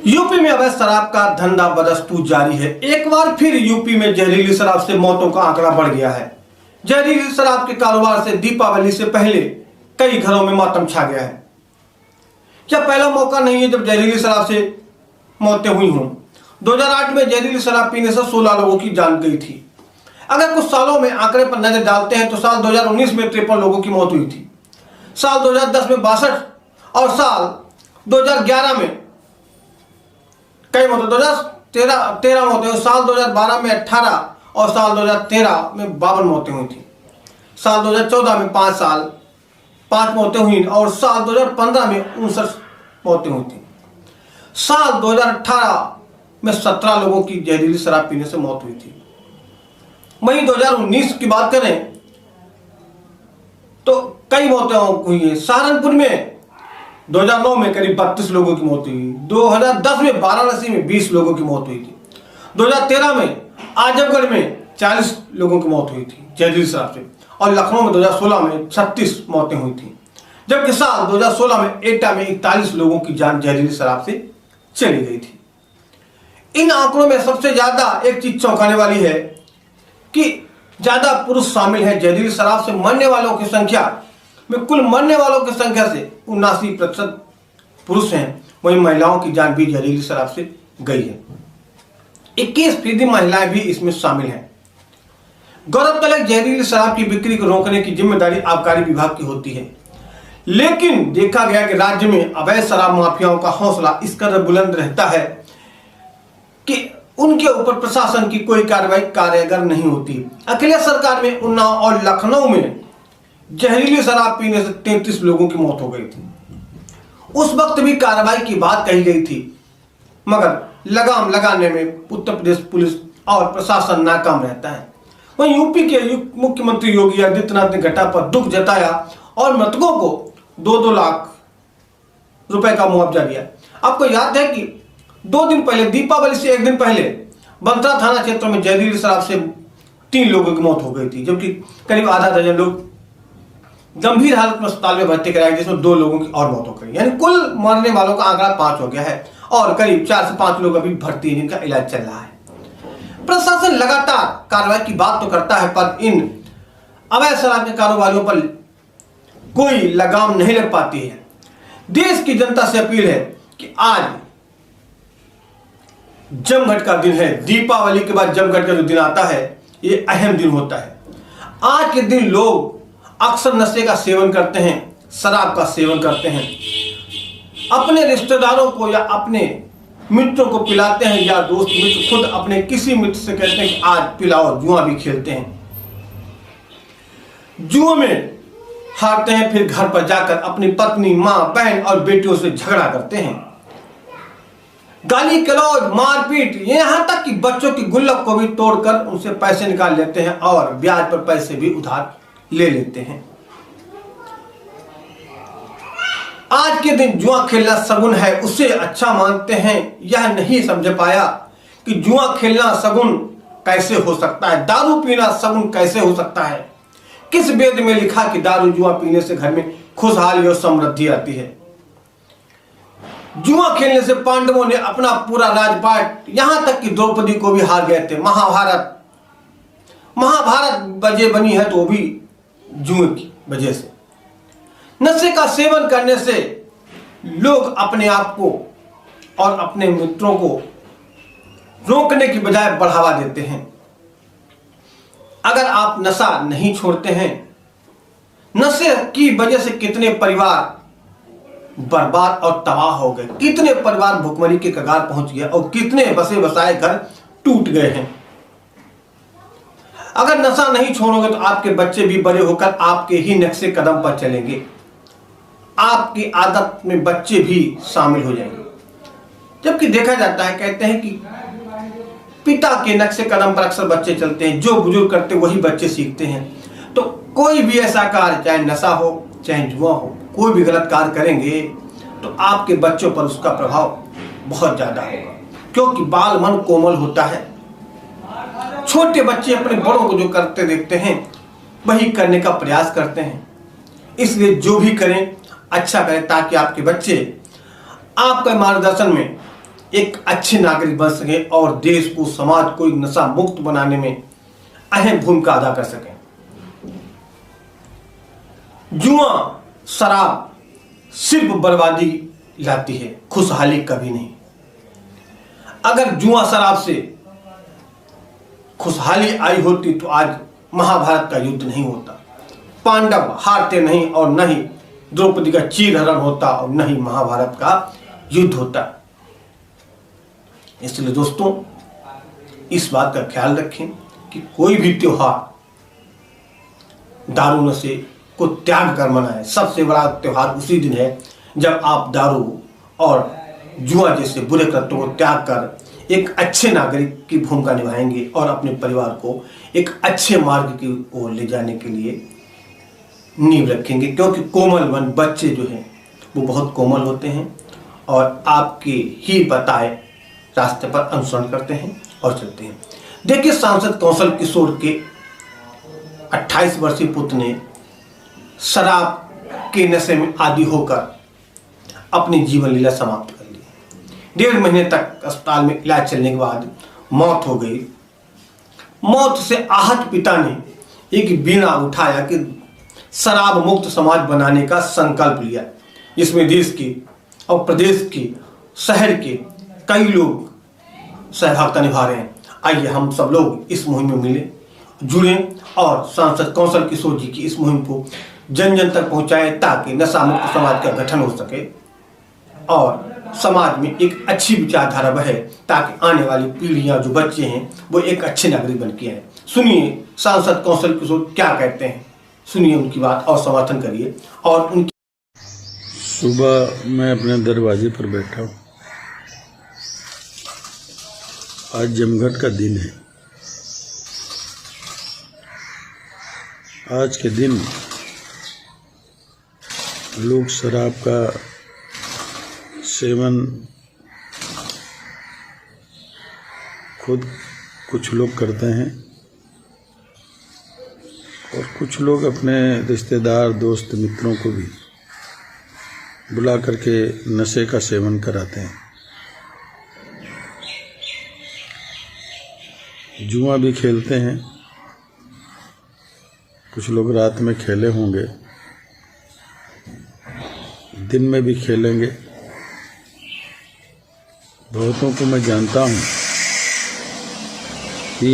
UP में अवैध शराब का धंधा बदस्तूर जारी है। एक बार फिर यूपी में जहरीली शराब से मौतों का आंकड़ा बढ़ गया है। जहरीली शराब के कारोबार से दीपावली से पहले कई घरों में मातम छा गया है। क्या पहला मौका नहीं है जब जहरीली शराब से मौतें हुई हों। 2008 में जहरीली शराब पीने से 16 लोगों की जान गई थी। अगर कुछ सालों में आंकड़े पर नजर डालते हैं तो साल 2019 में 53 लोगों की मौत हुई थी, साल 2010 में 62 और साल 2011 में कई मौतें, 2013 मौतें, साल 2012 में 18 और साल 2013 में 52 मौतें हुई थी। साल 2014 में 5 मौतें हुई और साल 2015 में 59 मौतें हुई थी। साल 2018 में 17 लोगों की जहरीली शराब पीने से मौत हुई थी। वहीं 2019 की बात करें तो कई मौतें हुई हैं। सहारनपुर में 2009 में करीब 32 लोगों की मौत हुई। 2010 में वाराणसी में 20 लोगों की मौत हुई थी। 2013 में आजमगढ़ में 40 लोगों की मौत हुई थी जहरीली शराब से, और लखनऊ में 2016 में 36 मौतें हुई थी, जबकि साल 2016 में एटा में 41 लोगों की जान जहरीली शराब से चली गई थी। इन आंकड़ों में सबसे ज्यादा एक चीज चौंकाने वाली है कि ज्यादा पुरुष शामिल है। जहरीली शराब से मरने वालों की संख्या में कुल मरने वालों की संख्या से 79% पुरुष हैं, वहीं महिलाओं की जान भी जहरीली शराब से गई है। 21% महिलाएं भी इसमें शामिल हैं। गौरतलब है जहरीली शराब की बिक्री को रोकने की जिम्मेदारी आबकारी विभाग की होती है, लेकिन देखा गया कि राज्य में अवैध शराब माफियाओं का हौसला इस कदर बुलंद रहता है कि उनके ऊपर प्रशासन की कोई कार्रवाई कारगर नहीं होती। अखिलेश सरकार में उन्नाव और लखनऊ में जहरीली शराब पीने से 33 लोगों की मौत हो गई थी। उस वक्त भी कार्रवाई की बात कही गई थी, मगर लगाम लगाने में उत्तर प्रदेश पुलिस और प्रशासन नाकाम रहता है। वहीं यूपी के मुख्यमंत्री योगी आदित्यनाथ ने घटना पर दुख जताया और मृतकों को 2-2 लाख रुपए का मुआवजा दिया। आपको याद है कि 2 दिन पहले, दीपावली से 1 दिन पहले, बंसरा थाना क्षेत्र में जहरीली शराब से 3 लोगों की मौत हो गई थी, जबकि करीब आधा दर्जन लोग गंभीर हालत में अस्पताल में भर्ती कराए, जिसमें 2 लोगों की और मौत हो गई। यानी कुल मरने वालों का आंकड़ा 5 हो गया है और करीब 4 से 5 लोग अभी भर्ती हैं जिनका इलाज चल रहा है। प्रशासन लगातार कार्रवाई की बात तो करता है, पर इन अवैध शराब के कारोबारियों पर कोई लगाम नहीं लग पाती है। देश की जनता से अपील है कि आज जमघट का दिन है। दीपावली के बाद जमघट का जो दिन आता है, ये अहम दिन होता है। आज के दिन लोग अक्सर नशे का सेवन करते हैं, शराब का सेवन करते हैं, अपने रिश्तेदारों को या अपने मित्रों को पिलाते हैं, या दोस्त मित्र खुद अपने किसी मित्र से कहते हैं कि आज पिलाओ। जुआ भी खेलते हैं, जुआ में हारते हैं, फिर घर पर जाकर अपनी पत्नी, मां, बहन और बेटियों से झगड़ा करते हैं। गाली गलौज, मारपीट, यहां तक कि बच्चों की गुल्लक को भी तोड़कर उनसे पैसे निकाल लेते हैं और ब्याज पर पैसे भी उधार ले लेते हैं। आज के दिन जुआ खेलना सगुन है, उसे अच्छा मानते हैं। यह नहीं समझ पाया कि जुआ खेलना सगुन कैसे हो सकता है, दारू पीना सगुन कैसे हो सकता है। किस वेद में लिखा कि दारू जुआ पीने से घर में खुशहाली और समृद्धि आती है। जुआ खेलने से पांडवों ने अपना पूरा राजपाट, यहां तक कि द्रौपदी को भी हार गए थे। महाभारत वजह बनी है तो वो भी जुए की वजह से। नशे का सेवन करने से लोग अपने आप को और अपने मित्रों को रोकने की बजाय बढ़ावा देते हैं। अगर आप नशा नहीं छोड़ते हैं, नशे की वजह से कितने परिवार बर्बाद और तबाह हो गए, कितने परिवार भुखमरी के कगार पहुंच गए और कितने बसे बसाए घर टूट गए हैं। अगर नशा नहीं छोड़ोगे तो आपके बच्चे भी बड़े होकर आपके ही नक्शे कदम पर चलेंगे, आपकी आदत में बच्चे भी शामिल हो जाएंगे। जबकि देखा जाता है, कहते हैं कि पिता के नक्शे कदम पर अक्सर बच्चे चलते हैं, जो बुजुर्ग करते वही बच्चे सीखते हैं। तो कोई भी ऐसा कार्य, चाहे नशा हो चाहे जुआ हो, कोई भी गलत कार्य करेंगे तो आपके बच्चों पर उसका प्रभाव बहुत ज्यादा होगा, क्योंकि बाल मन कोमल होता है। छोटे बच्चे अपने बड़ों को जो करते देखते हैं वही करने का प्रयास करते हैं। इसलिए जो भी करें अच्छा करें, ताकि आपके बच्चे आपके मार्गदर्शन में एक अच्छे नागरिक बन सके और देश को, समाज को नशा मुक्त बनाने में अहम भूमिका अदा कर सकें। जुआ, शराब सिर्फ बर्बादी लाती है, खुशहाली कभी नहीं। अगर जुआ शराब से खुशहाली आई होती तो आज महाभारत का युद्ध नहीं होता, पांडव हारते नहीं और न ही द्रौपदी का चीरहरण होता और न ही महाभारत का युद्ध होता। इसलिए दोस्तों, इस बात का ख्याल रखें कि कोई भी त्योहार दारू नशे को त्याग कर मनाएं। सबसे बड़ा त्योहार उसी दिन है जब आप दारू और जुआ जैसे बुरे कृत्यों को त्याग कर एक अच्छे नागरिक की भूमिका निभाएंगे और अपने परिवार को एक अच्छे मार्ग की ओर ले जाने के लिए नींव रखेंगे। क्योंकि कोमल मन, बच्चे जो हैं वो बहुत कोमल होते हैं और आपके ही बताए रास्ते पर अनुसरण करते हैं और चलते हैं। देखिए, सांसद कौशल किशोर के 28 वर्षीय पुत्र ने शराब के नशे में आदी होकर अपनी जीवन लीला समाप्त कर ली। 1.5 महीने तक अस्पताल में इलाज चलने के बाद मौत हो गई। मौत से आहत पिता ने एक बीड़ा उठाया कि शराब मुक्त समाज बनाने का संकल्प लिया, जिसमें देश के और प्रदेश के, शहर के कई लोग सहभागिता निभा रहे हैं। आइए हम सब लोग इस मुहिम में मिले, जुड़े और सांसद कौशल किशोर जी की इस मुहिम को जन जन तक पहुंचाएं ताकि नशा मुक्त समाज का गठन हो सके और समाज में एक अच्छी विचारधारा बढ़े, ताकि आने वाली पीढ़ियां, जो बच्चे हैं, वो एक अच्छे नागरिक बन के आए। सुनिए सांसद कौशल किशोर क्या कहते हैं, सुनिए उनकी बात और समर्थन करिए। और उनकी सुबह मैं अपने दरवाजे पर बैठा हूँ। आज जमघट का दिन है। आज के दिन लोग शराब का सेवन खुद कुछ लोग करते हैं और कुछ लोग अपने रिश्तेदार, दोस्त, मित्रों को भी बुला करके नशे का सेवन कराते हैं। जुआ भी खेलते हैं, कुछ लोग रात में खेले होंगे, दिन में भी खेलेंगे। बहुतों को मैं जानता हूँ कि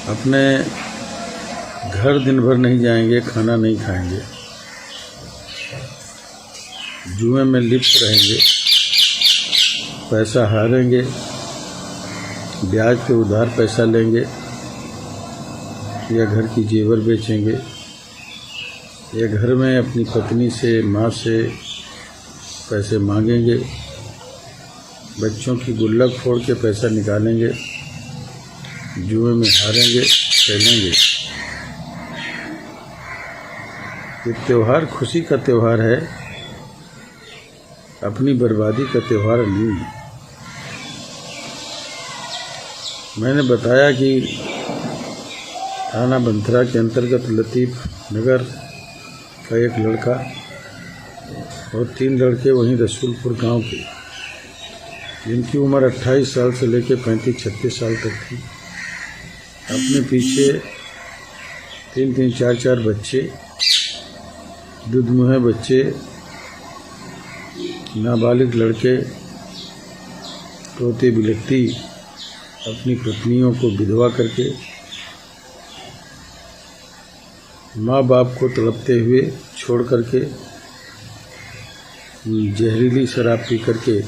अपने घर दिन भर नहीं जाएंगे, खाना नहीं खाएंगे, जुए में लिप्त रहेंगे, पैसा हारेंगे, ब्याज पे उधार पैसा लेंगे या घर की जेवर बेचेंगे या घर में अपनी पत्नी से, माँ से पैसे मांगेंगे, बच्चों की गुल्लक फोड़ के पैसा निकालेंगे, जुए में हारेंगे, खेलेंगे। ये त्यौहार खुशी का त्यौहार है, अपनी बर्बादी का त्यौहार नहीं है। मैंने बताया कि थाना बंथरा के अंतर्गत लतीफ़ नगर का एक लड़का और 3 लड़के वहीं रसूलपुर गांव के, जिनकी उम्र 28 साल से लेकर 35-36 साल तक थी, अपने पीछे 3-3, 4-4 बच्चे, दुधमुहे बच्चे, नाबालिग लड़के, रोती बिलखती अपनी पत्नियों को विधवा करके, माँ बाप को तड़पते हुए छोड़ करके, जहरीली शराब पी करके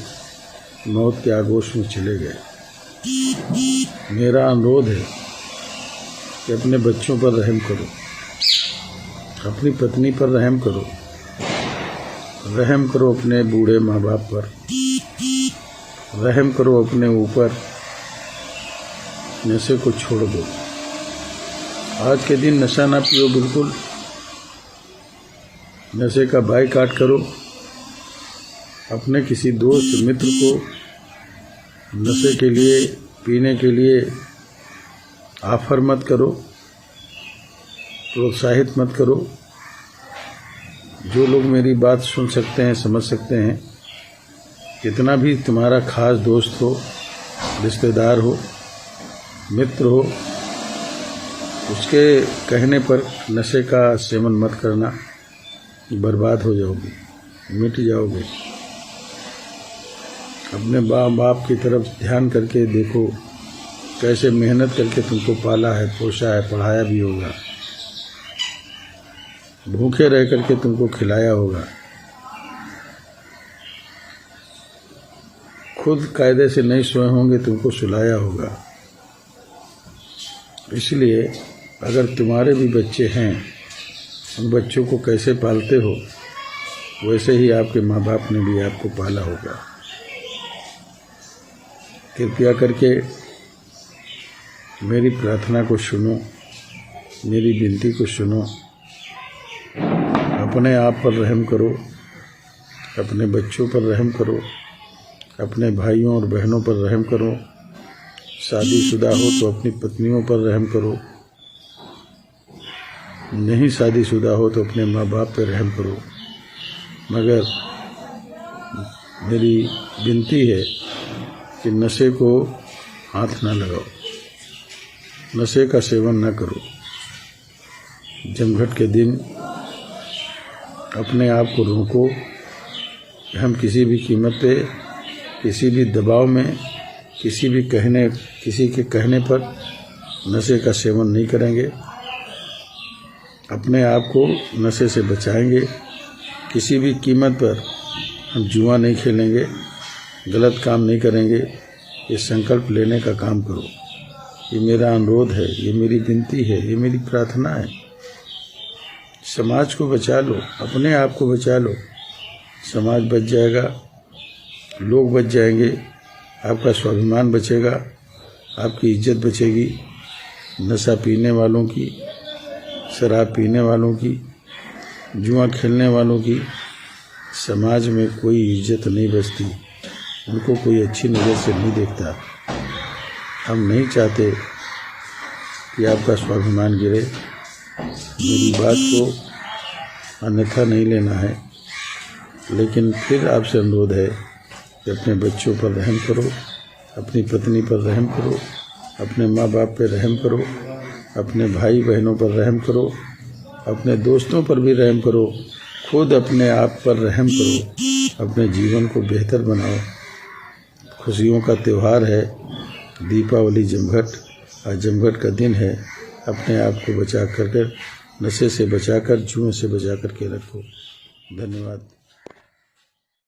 मौत के आगोश में चले गए। मेरा अनुरोध है कि अपने बच्चों पर रहम करो, अपनी पत्नी पर रहम करो, रहम करो अपने बूढ़े माँ बाप पर, रहम करो अपने ऊपर, नशे को छोड़ दो। आज के दिन नशा ना पियो, बिल्कुल नशे का बाइकाट करो। अपने किसी दोस्त मित्र को नशे के लिए, पीने के लिए ऑफर मत करो, प्रोत्साहित मत करो। जो लोग मेरी बात सुन सकते हैं, समझ सकते हैं, कितना भी तुम्हारा खास दोस्त हो, रिश्तेदार हो, मित्र हो, उसके कहने पर नशे का सेवन मत करना, बर्बाद हो जाओगे, मिट जाओगे। अपने बाप की तरफ ध्यान करके देखो, कैसे मेहनत करके तुमको पाला है, पोसा है, पढ़ाया भी होगा, भूखे रह करके तुमको खिलाया होगा, खुद कायदे से नहीं सोए होंगे, तुमको सुलाया होगा। इसलिए अगर तुम्हारे भी बच्चे हैं, उन बच्चों को कैसे पालते हो, वैसे ही आपके माँ बाप ने भी आपको पाला होगा। कृपया करके मेरी प्रार्थना को सुनो, मेरी विनती को सुनो। अपने आप पर रहम करो, अपने बच्चों पर रहम करो, अपने भाइयों और बहनों पर रहम करो। शादीशुदा हो तो अपनी पत्नियों पर रहम करो, नहीं शादीशुदा हो तो अपने माँ बाप पर रहम करो। मगर मेरी विनती है कि नशे को हाथ ना लगाओ, नशे का सेवन ना करो। जमघट के दिन अपने आप को रोको। हम किसी भी कीमत पे, किसी भी दबाव में, किसी के कहने पर नशे का सेवन नहीं करेंगे। अपने आप को नशे से बचाएंगे। किसी भी कीमत पर हम जुआ नहीं खेलेंगे, गलत काम नहीं करेंगे। ये संकल्प लेने का काम करो। ये मेरा अनुरोध है, ये मेरी विनती है, ये मेरी प्रार्थना है। समाज को बचा लो, अपने आप को बचा लो, समाज बच जाएगा, लोग बच जाएंगे, आपका स्वाभिमान बचेगा, आपकी इज्जत बचेगी। नशा पीने वालों की, शराब पीने वालों की, जुआ खेलने वालों की समाज में कोई इज्जत नहीं बचती, उनको कोई अच्छी नज़र से नहीं देखता। हम नहीं चाहते कि आपका स्वाभिमान गिरे। मेरी बात को अन्यथा नहीं लेना है, लेकिन फिर आपसे अनुरोध है कि अपने बच्चों पर रहम करो, अपनी पत्नी पर रहम करो, अपने माँ बाप पर रहम करो, अपने भाई बहनों पर रहम करो, अपने दोस्तों पर भी रहम करो, खुद अपने आप पर रहम करो, अपने जीवन को बेहतर बनाओ। खुशियों का त्यौहार है दीपावली, जमघट। आज जमघट का दिन है। अपने आप को बचा कर नशे से बचाकर, जुए से बचा कर के रखो। धन्यवाद।